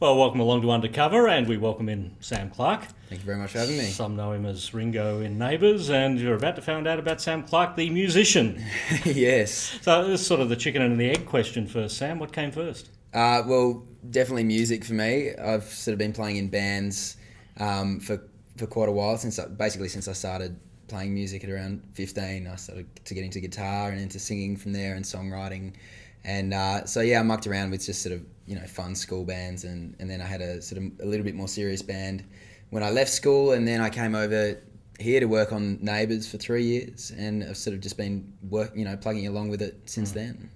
Well, welcome along to Undercover, and we welcome in Sam Clark. Thank you very much for having me. Some know him as Ringo in Neighbours, and you're about to find out about Sam Clark, the musician. Yes. So this is sort of the chicken and the egg question first, Sam. What came first? Well, definitely music for me. I've sort of been playing in bands for quite a while, since I started playing music at around 15. I started to get into guitar and into singing from there and songwriting. And I mucked around with just sort of, fun school bands, and then I had a little bit more serious band when I left school, and then I came over here to work on Neighbours for 3 years, and I've sort of just been plugging along with it since then.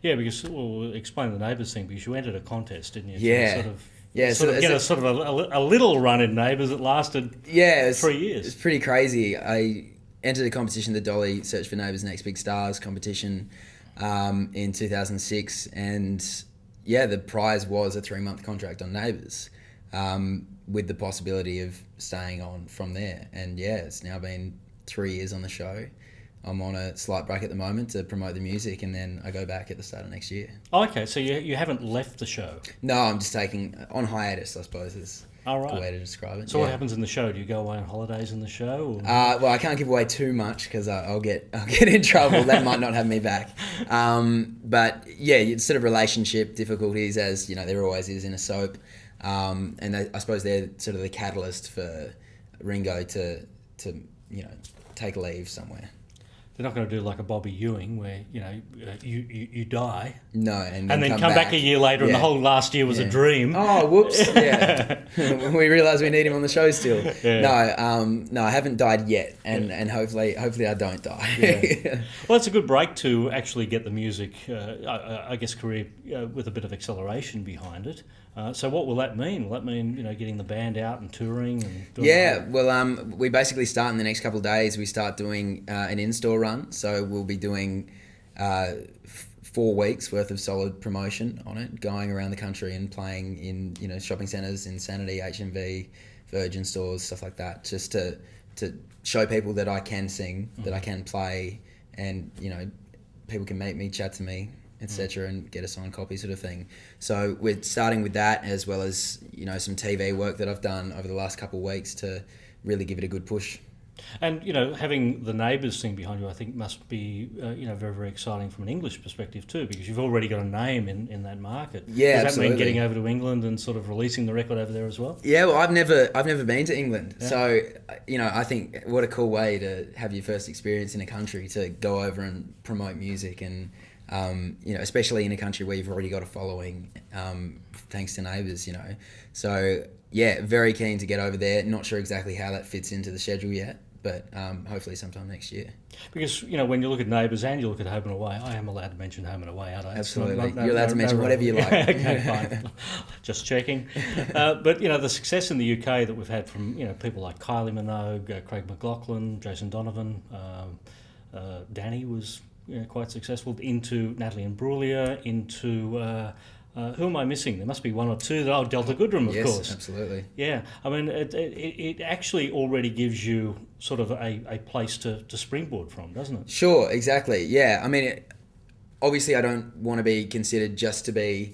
Yeah, because we'll explain the Neighbours thing, because you entered a contest, didn't you? Yeah. Get a little run in Neighbours that lasted 3 years. It's pretty crazy. I entered a competition, the Dolly Search for Neighbours Next Big Stars competition, in 2006, and the prize was a 3-month contract on Neighbours, with the possibility of staying on from there. And it's now been 3 years on the show. I'm on a slight break at the moment to promote the music, and then I go back at the start of next year. Oh, okay, so you haven't left the show? No, I'm just taking on hiatus, I suppose, is the way to describe it. So what happens in the show? Do you go away on holidays in the show? Or? Well, I can't give away too much because I'll get in trouble. That might not have me back. But it's sort of relationship difficulties, as there always is in a soap. And I suppose they're sort of the catalyst for Ringo to take a leave somewhere. They're not going to do like a Bobby Ewing where, you die. No, and then come back a year later and the whole last year was a dream. Oh, whoops, yeah. We realise we need him on the show still. Yeah. No, I haven't died yet, and hopefully I don't die. Yeah. Well, it's a good break to actually get the music, I guess, career with a bit of acceleration behind it. So what will that mean? Will that mean, getting the band out and touring? And doing we basically start in the next couple of days. We start doing an in-store run. So we'll be doing 4 weeks worth of solid promotion on it, going around the country and playing in, shopping centres, Insanity, HMV, Virgin stores, stuff like that, just to show people that I can sing, that I can play, and, people can meet me, chat to me, etc., and get a signed copy sort of thing. So we're starting with that, as well as some TV work that I've done over the last couple of weeks to really give it a good push. And having the Neighbours thing behind you, I think must be very, very exciting from an English perspective too, because you've already got a name in that market. Yeah, Does absolutely. that mean getting over to England and sort of releasing the record over there as well? Yeah, well, I've never been to England, so I think what a cool way to have your first experience in a country, to go over and promote music, and especially in a country where you've already got a following, thanks to Neighbours, So, very keen to get over there. Not sure exactly how that fits into the schedule yet, but hopefully sometime next year. Because, when you look at Neighbours and you look at Home and Away, I am allowed to mention Home and Away, aren't I? Absolutely. You're allowed to mention whatever you like. Okay, fine. Just checking. But, the success in the UK that we've had from, people like Kylie Minogue, Craig McLachlan, Jason Donovan, Danny was quite successful, into Natalie Imbruglia, into... who am I missing? There must be one or two. Delta Goodrem, of course. Yes, absolutely. Yeah, I mean, it actually already gives you sort of a place to springboard from, doesn't it? Sure, exactly. Yeah, I mean, obviously I don't want to be considered just to be,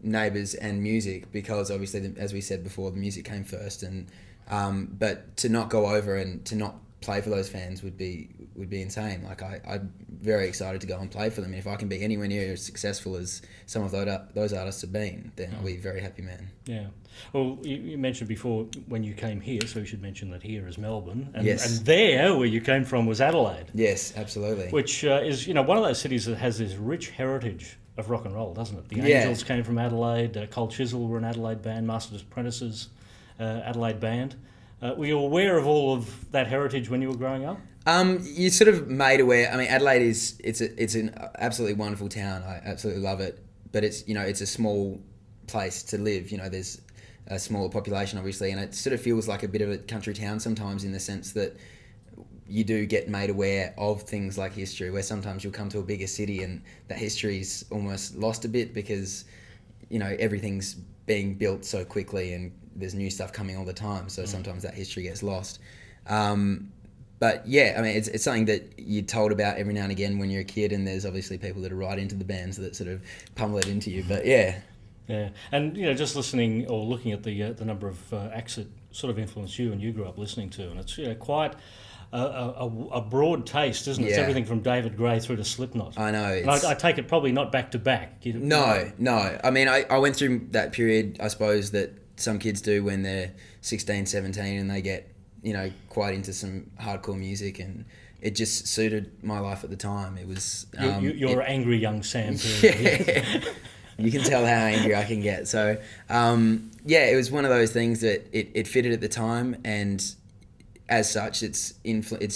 Neighbours and music, because obviously, as we said before, the music came first, and but to not go over and to not play for those fans would be insane. Like I'm very excited to go and play for them. And if I can be anywhere near as successful as some of those artists have been, then I'll be a very happy man. Yeah. Well, you mentioned before when you came here, so we should mention that here is Melbourne, and, yes. And there, where you came from, was Adelaide. Yes, absolutely. Which is one of those cities that has this rich heritage of rock and roll, doesn't it? The Angels came from Adelaide. Cold Chisel were an Adelaide band. Masters Apprentices, Adelaide band. Were you aware of all of that heritage when you were growing up? You sort of made aware. I mean, Adelaide it's an absolutely wonderful town. I absolutely love it, but it's a small place to live. There's a smaller population, obviously, and it sort of feels like a bit of a country town sometimes, in the sense that you do get made aware of things like history, where sometimes you'll come to a bigger city and that history's almost lost a bit, because everything's being built so quickly and there's new stuff coming all the time, so sometimes that history gets lost. But yeah, I mean, it's something that you're told about every now and again when you're a kid, and there's obviously people that are right into the bands that sort of pummel it into you. But yeah. Yeah, and just listening or looking at the number of acts that sort of influenced you and you grew up listening to, and it's quite a broad taste, isn't it? It's Yeah. everything from David Gray through to Slipknot. I know. And I take it probably not back to back. No. I mean, I went through that period, I suppose, that some kids do when they're 16, 17 and they get, quite into some hardcore music, and it just suited my life at the time. It was... You're angry young Sam period. Yeah. You can tell how angry I can get. So, it was one of those things that it fitted at the time, and as such, it's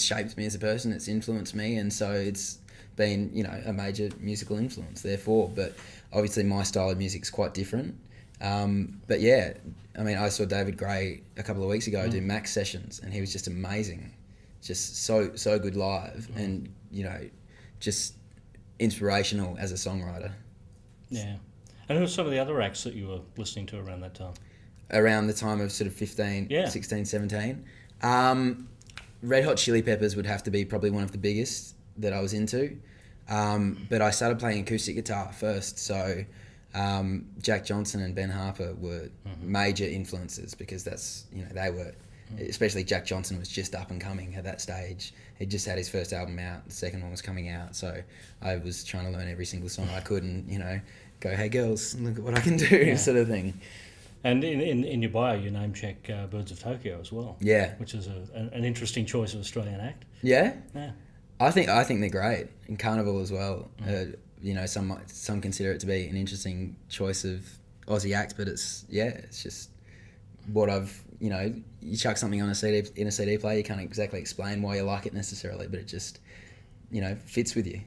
shaped me as a person. It's influenced me, and so it's been a major musical influence. Therefore, but obviously my style of music is quite different. But yeah, I mean, I saw David Gray a couple of weeks ago do Max sessions, and he was just amazing, just so good live, and just inspirational as a songwriter. Yeah. And who were some of the other acts that you were listening to around that time? Around the time of sort of 15, 16, 17. Red Hot Chili Peppers would have to be probably one of the biggest that I was into. But I started playing acoustic guitar first, so Jack Johnson and Ben Harper were major influences, because that's, they were, especially Jack Johnson was just up and coming at that stage. He just had his first album out, the second one was coming out, so I was trying to learn every single song I could and, go, hey girls, look at what I can do, sort of thing. And in your bio, you name check Birds of Tokyo as well. Yeah. Which is an interesting choice of Australian act. Yeah? Yeah. I think they're great. And Carnival as well. Some consider it to be an interesting choice of Aussie acts, but it's just what I've, you chuck something on a CD player, you can't exactly explain why you like it necessarily, but it just, fits with you.